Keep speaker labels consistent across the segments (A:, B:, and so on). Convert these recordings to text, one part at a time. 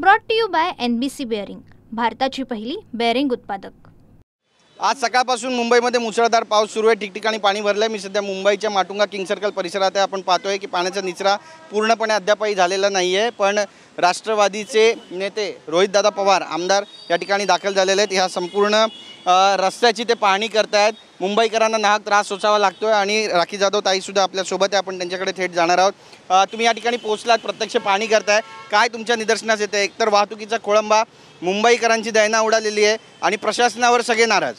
A: Brought to you by NBC bearing, भारताची पहिली bearing उत्पादक।
B: आज सकाळपासून मुंबईमध्ये मुसळधार पाऊस सुरू आहे। ठिकठिकाणी पाणी भरलं आहे। मी सध्या मुंबईच्या माटुंगा किंग सर्कल परिसरात आहे। आपण पाहतोय की पाण्याचा निचरा पूर्णपणे अद्यापही झालेला नाही आहे, पण राष्ट्रवादीचे नेते रोहितदादा पवार आमदार या ठिकाणी दाखल झालेले आहेत। ह्या संपूर्ण रस्त्याची ते पाहणी करतायत। मुंबईकरांना नाहक त्रास सोसावा लागतोय आणि राखी जाधव ताईसुद्धा आपल्यासोबत आहे। आपण त्यांच्याकडे थेट जाणार आहोत। तुम्ही या ठिकाणी पोहोचलात, प्रत्यक्ष पाहणी करताय, काय तुमच्या निदर्शनास येते? एकतर वाहतुकीचा खोळंबा, मुंबईकरांची दैना उडालेली आहे आणि प्रशासनावर सगळे नाराज।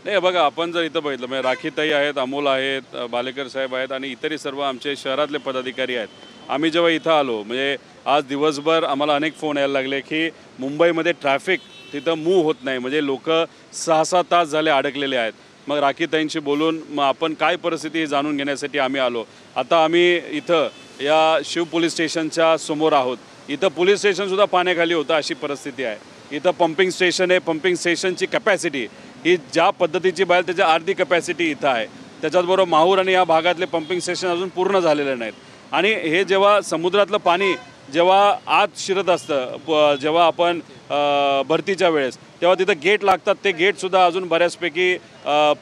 C: नाही बघा, आपण जर इथं बघितलं म्हणजे राखीताई आहेत, अमोल आहेत, बालेकर साहेब आहेत आणि इतरही सर्व आमचे शहरातले पदाधिकारी आहेत। आम्ही जेव्हा इथं आलो म्हणजे आज दिवसभर आम्हाला अनेक फोन यायला लागले की मुंबईमध्ये ट्रॅफिक तिथं मूव होत नाही, म्हणजे लोक 6-6 तास झाले अडकलेले आहेत। मग राखीताईंशी बोलून मग आपण काय परिस्थिती जाणून घेण्यासाठी आम्ही आलो। आता आम्ही इथं या शिव पोलीस स्टेशनच्या समोर आहोत। इथं पोलीस स्टेशनसुद्धा पाण्याखाली होतं अशी परिस्थिती आहे। इथं पंपिंग स्टेशन आहे। पंपिंग स्टेशनची कॅपॅसिटी ही ज्या पद्धतीची बाहेर त्याची अर्धी कॅपॅसिटी इथं आहे। त्याच्याचबरोबर माहूर आणि या भागातले पंपिंग स्टेशन अजून पूर्ण झालेले नाहीत आणि हे जेव्हा समुद्रातलं पाणी जेव्हा आत शिरत असतं, जेव्हा आपण भरतीच्या वेळेस तेव्हा तिथं गेट लागतात, ते गेटसुद्धा अजून बऱ्याचपैकी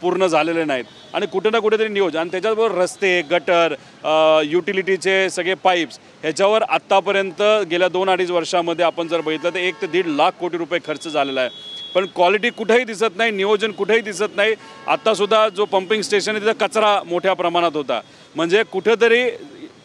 C: पूर्ण झालेले नाहीत आणि कुठे ना कुठेतरी नियोजन आणि त्याच्याबरोबर रस्ते, गटर, युटिलिटीचे सगळे पाईप्स ह्याच्यावर आत्तापर्यंत गेल्या 2-2.5 वर्षामध्ये आपण जर बघितलं तर 1 ते 1.5 लाख कोटी रुपये खर्च झालेला आहे, पण क्वालिटी कुठेही दिसत नाही, नियोजन कुठेही दिसत नाही। आत्तासुद्धा जो पंपिंग स्टेशन आहे तिथं कचरा मोठ्या प्रमाणात होता, म्हणजे कुठेतरी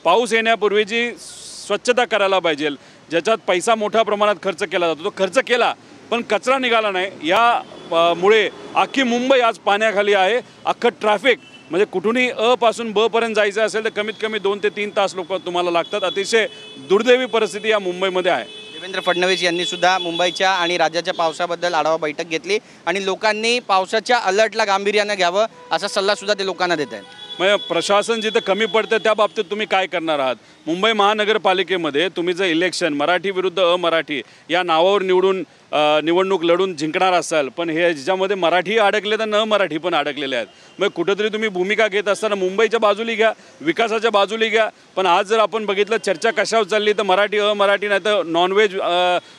C: पाऊस येण्यापूर्वी जी स्वच्छता करायला पाहिजे, ज्याच्यात पैसा मोठ्या प्रमाणात खर्च केला जातो तो खर्च केला, पण कचरा निघाला नाही। या मुळे अख्खी मुंबई आज पाण्याखाली आहे। अख्खं ट्रॅफिक म्हणजे कुठूनही अ पासून ब पर्यंत जायचं असेल तर कमीत कमी 2 ते 3 तास लोक तुम्हाला लागतात। अतिशय दुर्दैवी परिस्थिती या मुंबईमध्ये आहे।
B: देवेंद्र फडणवीस यांनी सुद्धा मुंबईच्या आणि राज्याच्या पावसाबद्दल आढावा बैठक घेतली आणि लोकांनी पावसाच्या अलर्टला गांभीर्याने घ्यावं असा सल्ला सुद्धा ते लोकांना देत आहेत।
C: म्हणजे प्रशासन जिथं कमी पडतं त्या बाबतीत तुम्ही काय करणार आहात? मुंबई महानगरपालिकेमध्ये तुम्ही जर इलेक्शन मराठी विरुद्ध अमराठी या नावावर निवडणूक लढून जिंकणार असाल, पण हे ज्याच्यामध्ये मराठी अडकले तर न मराठी पण अडकलेले आहेत। मग कुठेतरी तुम्ही भूमिका घेत असताना मुंबईच्या बाजूला घ्या, विकासाच्या बाजूला घ्या, पण आज जर आपण बघितलं चर्चा कशावर चालली तर मराठी अमराठी नाही तर नॉनव्हेज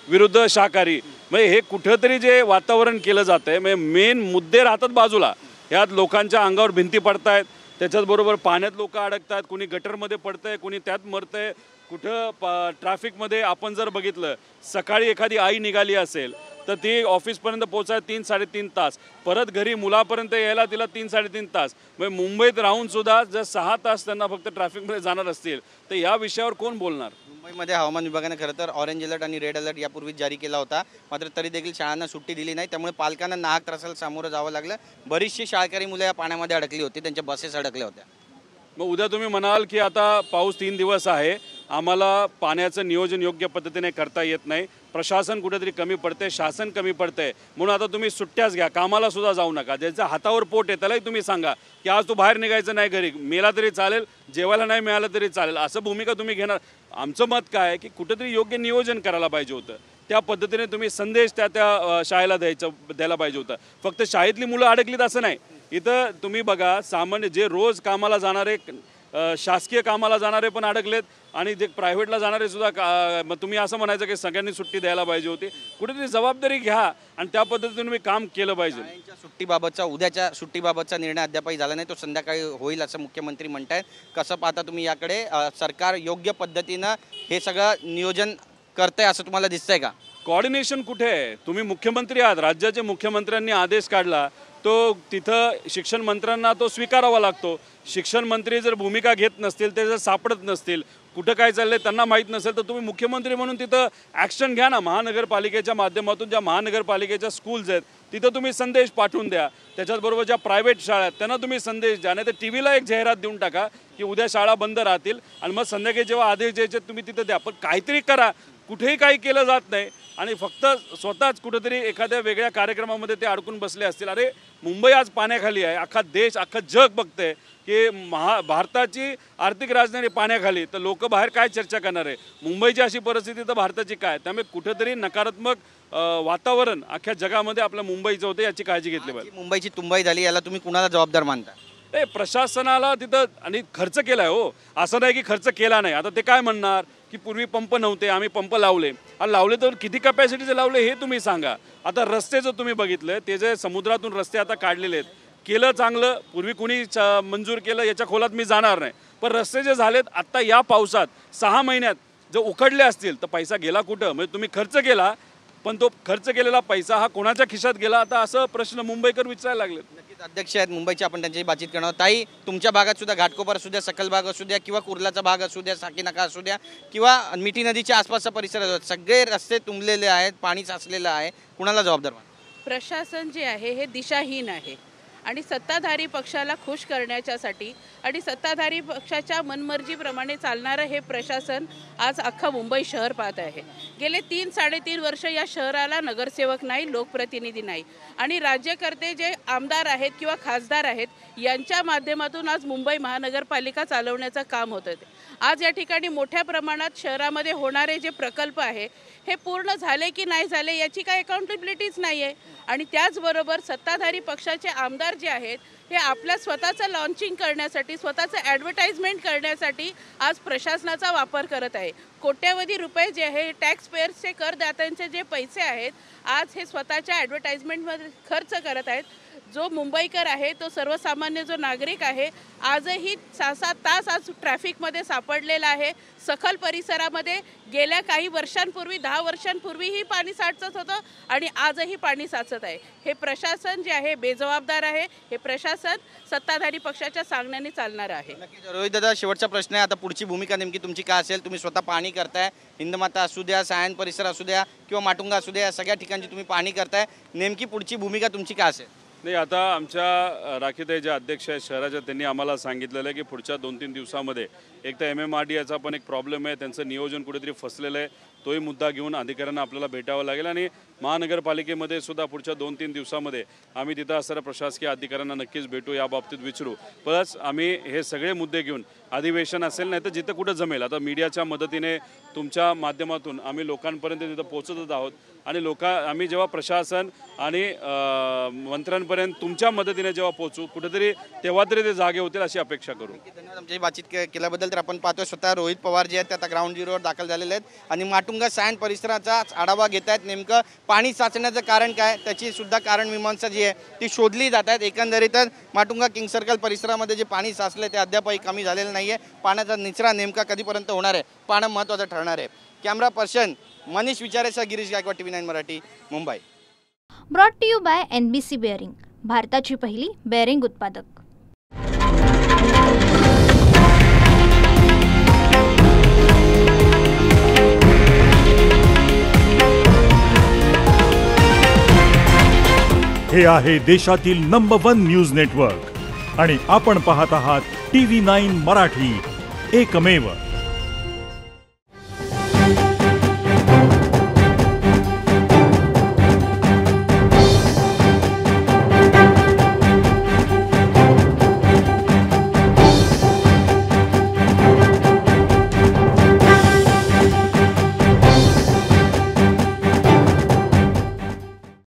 C: विरुद्ध शाकाहारी, म्हणजे हे कुठंतरी जे वातावरण केलं जातं आहे, म्हणजे मेन मुद्दे राहतात बाजूला, ह्यात लोकांच्या अंगावर भिंती पडतायत, त्याच्याचबरोबर पाण्यात लोक अडकतात, कोणी गटरमध्ये पडतंय, कोणी त्यात मरतंय, कुठं ट्रॅफिकमध्ये आपण जर बघितलं सकाळी एखादी आई निघाली असेल तर ती ऑफिसपर्यंत पोचायला 3-3.5 तास, परत घरी मुलापर्यंत यायला तिला 3-3.5 तास, म्हणजे मुंबईत राहूनसुद्धा जर 6 तास त्यांना फक्त ट्रॅफिकमध्ये जाणार असतील तर या विषयावर कोण बोलणार?
B: मुंबईमध्ये हवामान विभागाने खरं तर ऑरेंज अलर्ट आणि रेड अलर्ट यापूर्वीच जारी केला होता, मात्र तरी देखील शाळांना सुट्टी दिली नाही, त्यामुळे पालकांना नाहक त्रासाला सामोरं जावं लागलं। बरीचशी शाळकरी मुलं या पाण्यामध्ये अडकली होती, त्यांच्या बसेस अडकल्या होत्या।
C: मग उद्या तुम्ही म्हणाल की आता पाऊस 3 दिवस आहे, आम्हाला पाण्याचं नियोजन योग्य पद्धतीने करता येत नाही, प्रशासन कुठेतरी कमी पडते, शासन कमी पडते, म्हणून आता तुम्ही सुट्ट्याच घ्या, कामाला सुद्धा जाऊ नका। ज्याच्या हातावर पोट आहे त्यालाही तुम्ही सांगा की आज तू बाहेर निघायचं नाही, घरी मेला तरी चालेल, जेवायला नाही मिळालं तरी चालेल, असं भूमिका तुम्ही घेणार? आमचं मत काय आहे की कुठेतरी योग्य नियोजन करायला पाहिजे होतं, त्या पद्धतीने तुम्ही संदेश त्या शाळेला द्यायला पाहिजे होतं। फक्त शाळेतली मुलं अडकलीत असं नाही, इथं तुम्ही बघा सामान्य जे रोज कामाला जाणारे, शासकीय कामाला जाणारे पण अडकलेत आणि जे प्रायव्हेटला जाणारे सुद्धा। मग तुम्ही असं म्हणायचं की सगळ्यांनी सुट्टी द्यायला पाहिजे होती? कुठेतरी जबाबदारी घ्या आणि त्या पद्धतीने तुम्ही काम केलं पाहिजे।
B: सुट्टीबाबतचा उद्याच्या सुट्टीबाबतचा निर्णय अद्यापही झाला नाही, तो संध्याकाळी होईल असं मुख्यमंत्री म्हणतायत। कसं पाहता तुम्ही याकडे? सरकार योग्य पद्धतीनं हे सगळं नियोजन करतंय असं तुम्हाला दिसतंय का?
C: कोऑर्डिनेशन कुठे आहे? तुम्ही मुख्यमंत्री आहात, राज्याचे मुख्यमंत्र्यांनी आदेश काढला तो तिथं शिक्षण मंत्र्यांना तो स्वीकारावा लागतो। शिक्षण मंत्री जर भूमिका घेत नसतील, ते जर सापडत नसतील, कुठं काय चाललंय त्यांना माहीत नसेल, तर तुम्ही मुख्यमंत्री म्हणून तिथं ॲक्शन घ्या ना। महानगरपालिकेच्या माध्यमातून ज्या महानगरपालिकेच्या स्कूल्स आहेत तिथं तुम्ही संदेश पाठवून द्या, त्याच्याचबरोबर ज्या प्रायव्हेट शाळा आहेत त्यांना तुम्ही संदेश द्या, नाही तर TV ला एक जाहिरात देऊन टाका की उद्या शाळा बंद राहतील आणि मग संध्याकाळी जेव्हा आदेश द्यायचे तुम्ही तिथं द्या, पण काहीतरी करा। कुठेही काही केलं जात नाही आणि फक्त स्वतःच कुठेतरी एखाद्या वेगळ्या कार्यक्रमामध्ये ते अडकून बसले असतील। अरे मुंबई आज पाण्याखाली आहे, अख्खा देश अख्खा जग बघते की भारताची आर्थिक राजधानी पाण्याखाली, तर लोक बाहेर काय चर्चा करणार आहे? मुंबईची अशी परिस्थिती तर भारताची काय? त्यामुळे कुठेतरी नकारात्मक वातावरण अख्ख्या जगामध्ये आपल्या मुंबईचं होतं, याची काळजी घेतली पाहिजे।
B: मुंबईची तुंबाई झाली, याला तुम्ही कुणाला जबाबदार मानता?
C: प्रशासनाला तिथं आणि खर्च केलाय हो, असं नाही की खर्च केला नाही। आता ते काय म्हणणार की पूर्वी पंप नव्हते, आम्ही पंप लावले आणि लावले तर किती कॅपॅसिटीचे लावले हे तुम्ही सांगा. आता रस्ते जर तुम्ही बघितलं, ते जे समुद्रातून रस्ते आता काढलेले आहेत, केलं चांगलं, पूर्वी कुणी मंजूर केलं याच्या खोलात मी जाणार नाही, पण रस्ते जे झालेत आत्ता या पावसात 6 महिन्यात जर उखडले असतील तर पैसा गेला कुठं? म्हणजे तुम्ही खर्च केला, पण तो खर्च केलेला पैसा हा कोणाच्या खिशात गेला, आता असं प्रश्न मुंबईकर विचारायला लागले.
B: नक्कीच अध्यक्ष आहेत मुंबईचे, आपण त्यांच्याशी बातचीत करणार आहोत. ताई, तुमच्या भागात सुद्धा घाटकोपर असू द्या, सकल भाग असू द्या किंवा कुर्लाचा भाग असू द्या, साकीनाका असू द्या किंवा मिठी नदीच्या आसपासचा परिसर असू द्या, सगळे रस्ते तुंबलेले आहेत, पाणी साचलेलं आहे. कुणाला जबाबदार मानता?
D: प्रशासन जे आहे हे दिशाहीन आहे आणि सत्ताधारी पक्षाला खुश करण्याच्यासाठी आणि सत्ताधारी पक्षाच्या मनमर्जीप्रमाणे चालणारं हे प्रशासन आज अख्खा मुंबई शहर पाहत आहे. गेले 3-3.5 वर्ष या शहराला नगरसेवक नाही, लोकप्रतिनिधी नाही आणि राज्यकर्ते जे आमदार आहेत किंवा खासदार आहेत यांच्या माध्यमातून आज मुंबई महानगरपालिका चालवण्याचं काम होतं. आज या ठिकाणी मोठ्या प्रमाणात शहरामध्ये होणारे जे प्रकल्प आहे हे पूर्ण झाले की नाही झाले याची काही अकाउंटेबिलिटीच नाही आहे आणि त्याचबरोबर सत्ताधारी पक्षाचे आमदार जे आहेत हे आपल्या स्वतःचं लॉन्चिंग करण्यासाठी, स्वतःचं ॲडव्हर्टाइजमेंट करण्यासाठी आज प्रशासनाचा वापर करत आहे. कोट्यवधी रुपये जे आहे टॅक्स पेअर्सचे, करदात्यांचे जे पैसे आहेत आज हे स्वतःच्या ॲडव्हर्टाइजमेंटमध्ये खर्च करत आहेत. जो मुंबईकर आहे, तो सर्वसामान्य जो नागरिक आहे, आजही 6-7 तास आज ट्रॅफिकमध्ये सापडलेला आहे. सखल परिसरामध्ये गेल्या काही वर्षांपूर्वी, 10 वर्षांपूर्वीही पाणी साचत होतं आणि आजही पाणी साचत आहे. हे प्रशासन जे आहे बेजबाबदार आहे. हे प्रशासन सत्ताधारी पक्षाच्या सांगण्याने चालणार आहे.
B: नक्कीच रोहित दादा, शेवटचा प्रश्न आहे, आता पुढची भूमिका नेमकी तुमची काय असेल? तुम्ही स्वतः पाहणी करताय, हिंदमाता असू द्या, सायन परिसर असू द्या किंवा माटुंगा असू द्या, या सगळ्या ठिकाणी तुम्ही पाहणी करताय, नेमकी पुढची भूमिका तुमची काय असेल?
C: नाही, आता आमच्या राखीताई ज्या अध्यक्ष आहेत शहराच्या, त्यांनी आम्हाला सांगितलेलं आहे की पुढच्या 2-3 दिवसामध्ये एक तर MMRDAचा पण एक प्रॉब्लेम आहे, त्यांचं नियोजन कुठेतरी फसलेलं आहे, तोही मुद्दा घेऊन अधिकाऱ्यांना आपल्याला भेटावं लागेल आणि महानगरपालिकेमध्ये सुद्धा पुढच्या 2-3 दिवसामध्ये आम्ही तिथं असणाऱ्या प्रशासकीय अधिकाऱ्यांना नक्कीच भेटू, या बाबतीत विचारू. प्लस आम्ही हे सगळे मुद्दे घेऊन अधिवेशन असेल नाही तर जिथं कुठं जमेल, आता मीडियाच्या मदतीने तुमच्या माध्यमातून आम्ही लोकांपर्यंत तिथं पोहोचतच आहोत आणि आम्ही जेव्हा प्रशासन आणि मंत्र्यांपर्यंत तुमच्या मदतीने जेव्हा पोहोचू कुठेतरी, तेव्हा तरी ते जागे होतील अशी अपेक्षा करू.
B: धन्यवाद आमच्याशी बातचीत केल्याबद्दल. तर आपण पाहतोय स्वतः रोहित पवार जे आहेत ते आता ग्राउंड झिरोवर दाखल झालेले आहेत आणि माटुंगा सायन परिसराचा आढावा घेत आहेत. नेमकं पाणी साचण्याचं कारण काय, त्याची सुद्धा कारण मीमांसा जी आहे ती शोधली जात आहेत. एकंदरीतच माटुंगा किंग सर्कल परिसरामध्ये जे पाणी साचले ते अद्यापही कमी झालेलं नाही आहे. पाण्याचा निचरा नेमका कधीपर्यंत होणार आहे, पाहणं महत्त्वाचं ठरणार आहे. कॅमेरा पर्सन मनीष विचारेसह Girish Gaikwad, TV9 Marathi, Mumbai.
A: Brought to you by NBC bearing, भारताची पहिली बेअरिंग उत्पादक.
E: हे आहे देशातील नंबर 1 न्यूज नेटवर्क आणि आपण पाहत आहात TV9 मराठी, एकमेव.